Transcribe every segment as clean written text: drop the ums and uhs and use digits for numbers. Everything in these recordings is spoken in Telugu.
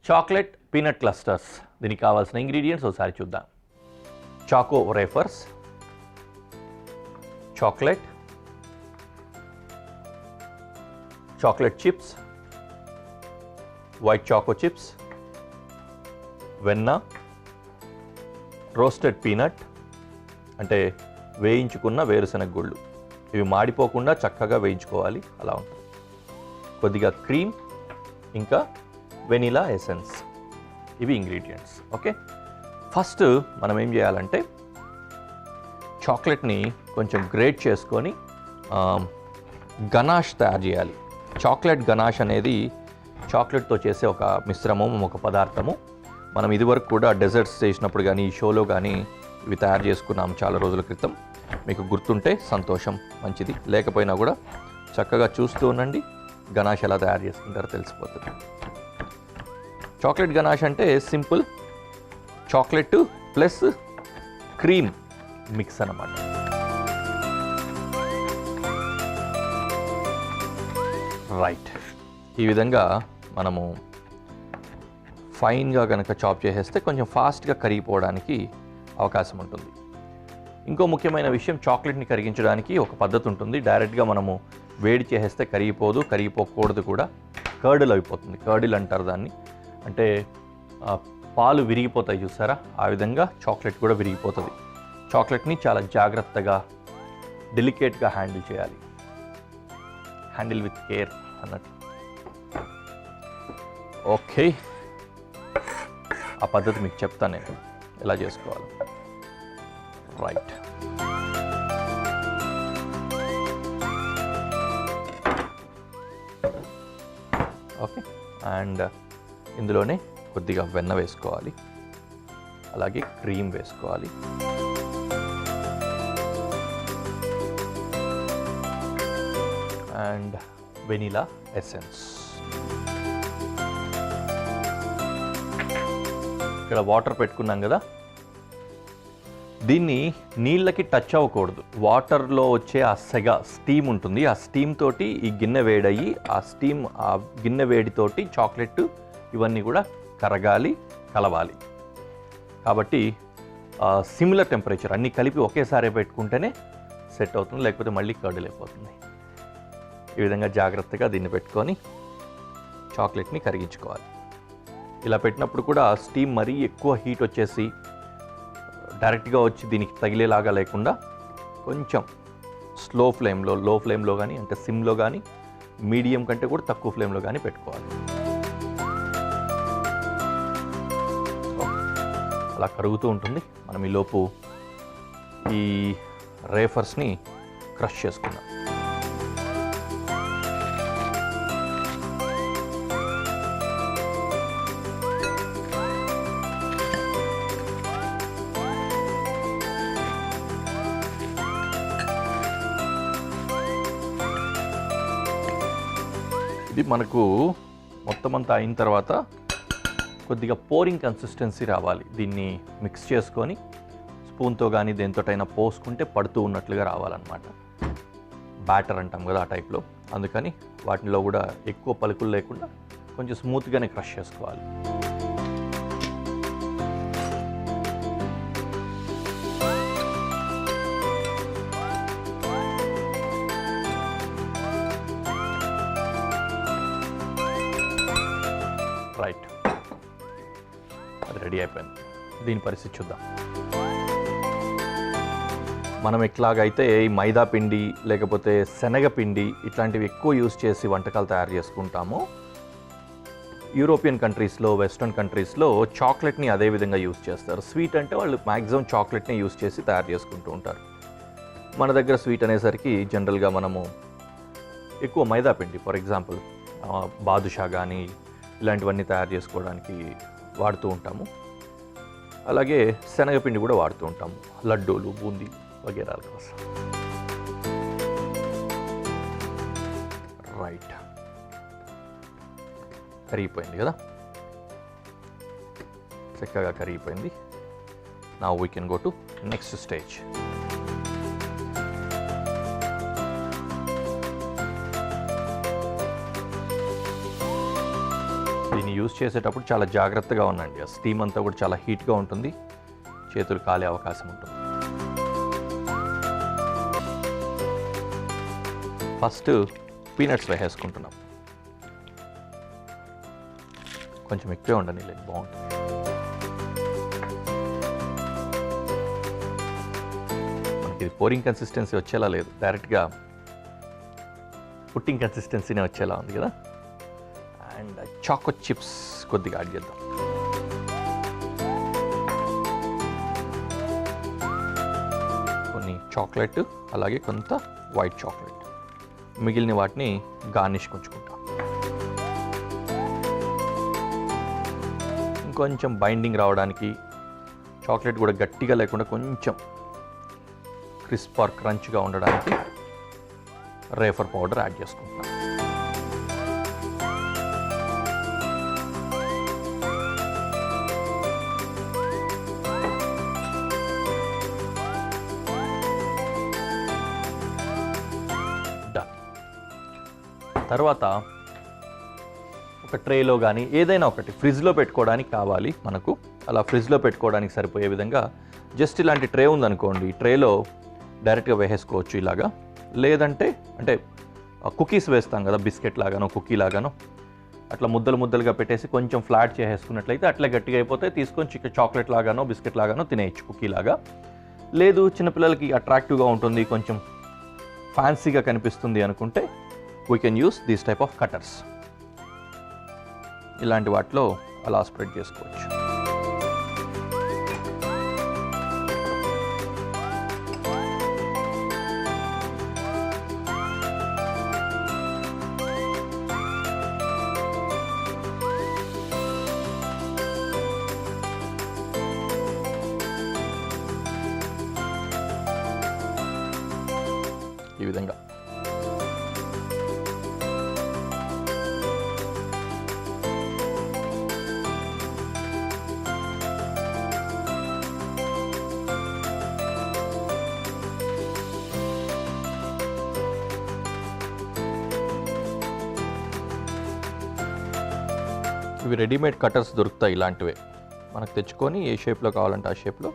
Chocolate peanut clusters. దీనికి కావాల్సిన ఇంగ్రీడియంట్స్ ఒకసారి చూద్దాం. Choco wafers, chocolate chips, white choco chips, వెన్న, రోస్టెడ్ పీనట్ అంటే వేయించుకున్న వేరుశనగ గుళ్ళు. ఇవి మాడిపోకుండా చక్కగా వేయించుకోవాలి, అలా ఉంటుంది. కొద్దిగా క్రీమ్, ఇంకా వెనిలా ఎసెన్స్. ఇవి ఇంగ్రీడియంట్స్. ఓకే, ఫస్ట్ మనం ఏం చేయాలంటే చాక్లెట్ని కొంచెం గ్రేట్ చేసుకొని గనాష్ తయారు చేయాలి. చాక్లెట్ గనాష్ అనేది చాక్లెట్తో చేసే ఒక మిశ్రమం, ఒక పదార్థము. మనం ఇదివరకు కూడా డెజర్ట్స్ చేసినప్పుడు కానీ ఈ షోలో కానీ ఇవి తయారు చేసుకున్నాము చాలా రోజుల క్రితం. మీకు గుర్తుంటే సంతోషం, మంచిది. లేకపోయినా కూడా చక్కగా చూస్తూ ఉండండి, గనాష్ ఎలా తయారు చేసుకుంటారో తెలిసిపోతుంది. చాక్లెట్ గనాష్ అంటే simple chocolate plus cream mix అన్నమాట. రైట్, ఈ విధంగా మనము ఫైన్గా కనుక చాప్ చేసేస్తే కొంచెం ఫాస్ట్గా కరిగిపోవడానికి అవకాశం ఉంటుంది. ఇంకో ముఖ్యమైన విషయం, చాక్లెట్ని కరిగించడానికి ఒక పద్ధతి ఉంటుంది. డైరెక్ట్గా మనము వేడి చేసేస్తే కరిగిపోదు, కరిగిపోకూడదు కూడా. కర్డిల్ అయిపోతుంది. కర్డిల్ అంటారు దాన్ని. అంటే పాలు విరిగిపోతాయి చూసారా, ఆ విధంగా చాక్లెట్ కూడా విరిగిపోతుంది. చాక్లెట్ని చాలా జాగ్రత్తగా డెలికేట్గా హ్యాండిల్ చేయాలి. హ్యాండిల్ విత్ కేర్ అన్నట్టు. ఓకే, ఆ పద్ధతి మీకు చెప్తాను నేను ఎలా చేసుకోవాలి. Right, okay. అండ్ ఇందులోనే కొద్దిగా వెన్న వేసుకోవాలి, అలాగే క్రీమ్ వేసుకోవాలి, అండ్ వెనిలా ఎసెన్స్. ఇక్కడ వాటర్ పెట్టుకున్నాం కదా, దీన్ని నీళ్ళకి టచ్ అవ్వకూడదు. వాటర్లో వచ్చే ఆ సెగ స్టీమ్ ఉంటుంది, ఆ స్టీమ్ తోటి ఈ గిన్నె వేడయ్యి ఆ గిన్నె వేడితోటి చాక్లెట్ ఇవన్నీ కూడా కరగాలి, కలవాలి. కాబట్టి సిమిలర్ టెంపరేచర్ అన్నీ కలిపి ఒకేసారి పెట్టుకుంటేనే సెట్ అవుతుంది, లేకపోతే మళ్ళీ కర్డిల్ అయిపోతుంది. ఈ విధంగా జాగ్రత్తగా దీన్ని పెట్టుకొని చాక్లెట్ని కరిగించుకోవాలి. ఇలా పెట్టినప్పుడు కూడా స్టీమ్ మరీ ఎక్కువ హీట్ వచ్చేసి డైరెక్ట్గా వచ్చి దీనికి తగిలేలాగా లేకుండా కొంచెం లో ఫ్లేమ్లో కానీ, అంటే సిమ్లో కానీ, మీడియం కంటే కూడా తక్కువ ఫ్లేమ్లో కానీ పెట్టుకోవాలి. అలా కరుగుతూ ఉంటుంది. మనం ఈలోపు ఈ రేఫర్స్ని క్రష్ చేసుకుందాం. ఇది మనకు మొత్తం అంతా అయిన తర్వాత కొద్దిగా పోరింగ్ కన్సిస్టెన్సీ రావాలి. దీన్ని మిక్స్ చేసుకొని స్పూన్తో కానీ దేనితోటైనా పోసుకుంటే పడుతూ ఉన్నట్లుగా రావాలన్నమాట. బ్యాటర్ అంటాం కదా ఆ టైప్లో. అందుకని వాటిలో కూడా ఎక్కువ పలుకులు లేకుండా కొంచెం స్మూత్గానే క్రష్ చేసుకోవాలి. రైట్, అది రెడీ అయిపోయింది. దీని పరిస్థితి చూద్దాం. మనం ఎట్లాగైతే ఈ మైదా పిండి లేకపోతే శనగపిండి ఇట్లాంటివి ఎక్కువ యూజ్ చేసి వంటకాలు తయారు చేసుకుంటామో, యూరోపియన్ కంట్రీస్లో, వెస్ట్రన్ కంట్రీస్లో చాక్లెట్ని అదే విధంగా యూజ్ చేస్తారు. స్వీట్ అంటే వాళ్ళు మ్యాక్సిమం చాక్లెట్ని యూజ్ చేసి తయారు చేసుకుంటూ ఉంటారు. మన దగ్గర స్వీట్ అనేసరికి జనరల్గా మనము ఎక్కువ మైదా పిండి, ఫర్ ఎగ్జాంపుల్ బాదుషా కానీ ఇలాంటివన్నీ తయారు చేసుకోవడానికి వాడుతూ ఉంటాము. అలాగే శనగపిండి కూడా వాడుతూ ఉంటాము, లడ్డూలు, బూందీ వగేరాల కోసం. రైట్, కరిగిపోయింది కదా, చక్కగా కరిగిపోయింది. Now we can go to next stage. దీన్ని యూజ్ చేసేటప్పుడు చాలా జాగ్రత్తగా ఉండండి. ఆ స్టీమ్ అంతా కూడా చాలా హీట్గా ఉంటుంది, చేతులు కాలే అవకాశం ఉంటుంది. ఫస్ట్ పీనట్స్ వేసేసుకుంటున్నాం. కొంచెం ఎక్కువే ఉండని లేదు, బాగుంటుంది. మనకి ఇది పోరింగ్ కన్సిస్టెన్సీ వచ్చేలా లేదు, డైరెక్ట్గా పుట్టింగ్ కన్సిస్టెన్సీనే వచ్చేలా ఉంది కదా. అండ్ చాకో చిప్స్ కొద్దిగా యాడ్ చేద్దాం. కొన్ని చాక్లెట్, అలాగే కొంత వైట్ చాక్లెట్. మిగిలిన వాటిని గార్నిష్ ఉంచుకుంటాం. ఇంకొంచెం బైండింగ్ రావడానికి, చాక్లెట్ కూడా గట్టిగా లేకుండా కొంచెం క్రిస్ప్ ఆర్ క్రంచ్గా ఉండడానికి రేఫర్ పౌడర్ యాడ్ చేసుకుంటున్నాం. తర్వాత ఒక ట్రేలో కానీ ఏదైనా ఒకటి ఫ్రిడ్జ్లో పెట్టుకోవడానికి కావాలి మనకు. అలా ఫ్రిడ్జ్లో పెట్టుకోవడానికి సరిపోయే విధంగా జస్ట్ ఇలాంటి ట్రే ఉందనుకోండి, ట్రేలో డైరెక్ట్గా వేసేసుకోవచ్చు ఇలాగా. లేదంటే అంటే కుకీస్ వేస్తాం కదా, బిస్కెట్ లాగానో కుకీ లాగానో, అట్లా ముద్దలు ముద్దలుగా పెట్టేసి కొంచెం ఫ్లాట్ చేసేసుకున్నట్లయితే అట్లా గట్టిగా అయిపోతే తీసుకొని చాక్లెట్ లాగానో బిస్కెట్ లాగానో తినేయచ్చు, కుకీ లాగా. లేదు చిన్నపిల్లలకి అట్రాక్టివ్గా ఉంటుంది, కొంచెం ఫ్యాన్సీగా కనిపిస్తుంది అనుకుంటే we can use these type of cutters. ఇలాంటి వాటిలో అలా స్ప్రెడ్ చేసుకోవచ్చు. ఈ విధంగా ఇవి రెడీమేడ్ కటర్స్ దొరుకుతాయి. ఇలాంటివే మనకు తెచ్చుకొని ఏ షేప్లో కావాలంటే ఆ షేప్లో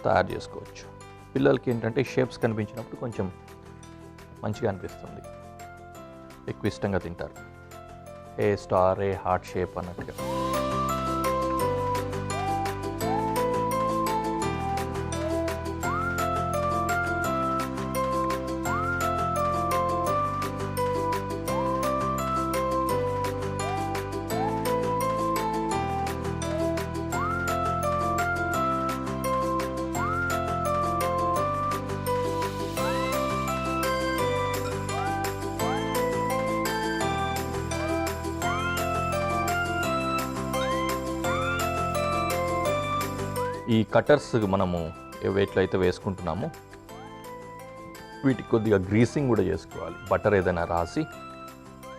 తయారు చేసుకోవచ్చు. పిల్లలకి ఏంటంటే షేప్స్ కనిపించినప్పుడు కొంచెం మంచిగా అనిపిస్తుంది, ఎక్కువ ఇష్టంగా తింటారు. ఏ స్టార్, ఏ హార్ట్ షేప్ అన్నట్టుగా. ఈ కటర్స్ మనము వేట్లో అయితే వేసుకుంటున్నాము, వీటికి కొద్దిగా గ్రీసింగ్ కూడా చేసుకోవాలి. బటర్ ఏదైనా రాసి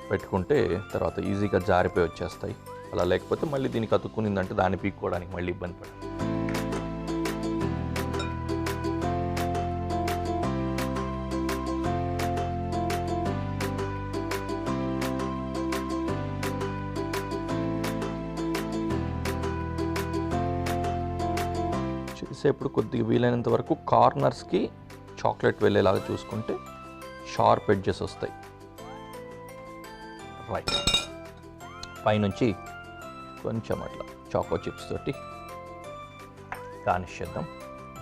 పెట్టుకుంటే తర్వాత ఈజీగా జారిపోయి వచ్చేస్తాయి. అలా లేకపోతే మళ్ళీ దీనికి అతుక్కునిందంటే దాన్ని పీక్కోవడానికి మళ్ళీ ఇబ్బంది పడాలి. చేసేప్పుడు కొద్దిగా వీలైనంత వరకు కార్నర్స్కి చాక్లెట్ వెళ్ళేలాగా చూసుకుంటే షార్ప్ ఎడ్జెస్ వస్తాయి. రైట్, పైనుంచి కొంచెం అట్లా చాకో చిప్స్ తోటి గార్నిష్ చేద్దాం.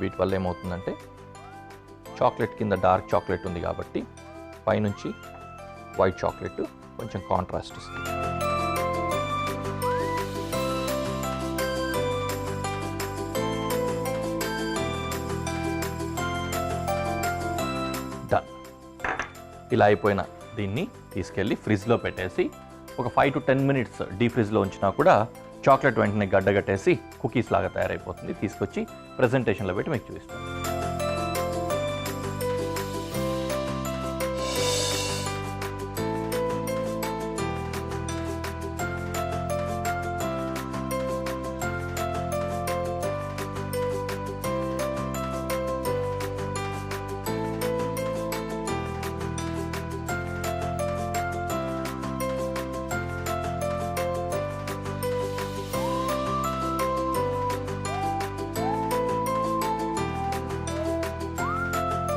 వీటి వల్ల ఏమవుతుందంటే చాక్లెట్ కింద డార్క్ చాక్లెట్ ఉంది కాబట్టి పైనుంచి వైట్ చాక్లెట్ కొంచెం కాంట్రాస్ట్ ఇస్తుంది. డన్. ఇలా అయిపోయిన దీన్ని తీసుకెళ్ళి ఫ్రిడ్జ్లో పెట్టేసి ఒక 5 to 10 minutes డీప్ ఫ్రిడ్జ్లో ఉంచినా కూడా చాక్లెట్ వెంటనే గడ్డగట్టేసి కుకీస్ లాగా తయారైపోతుంది. తీసుకొచ్చి ప్రెజెంటేషన్లో పెట్టి మీకు చూపిస్తాను.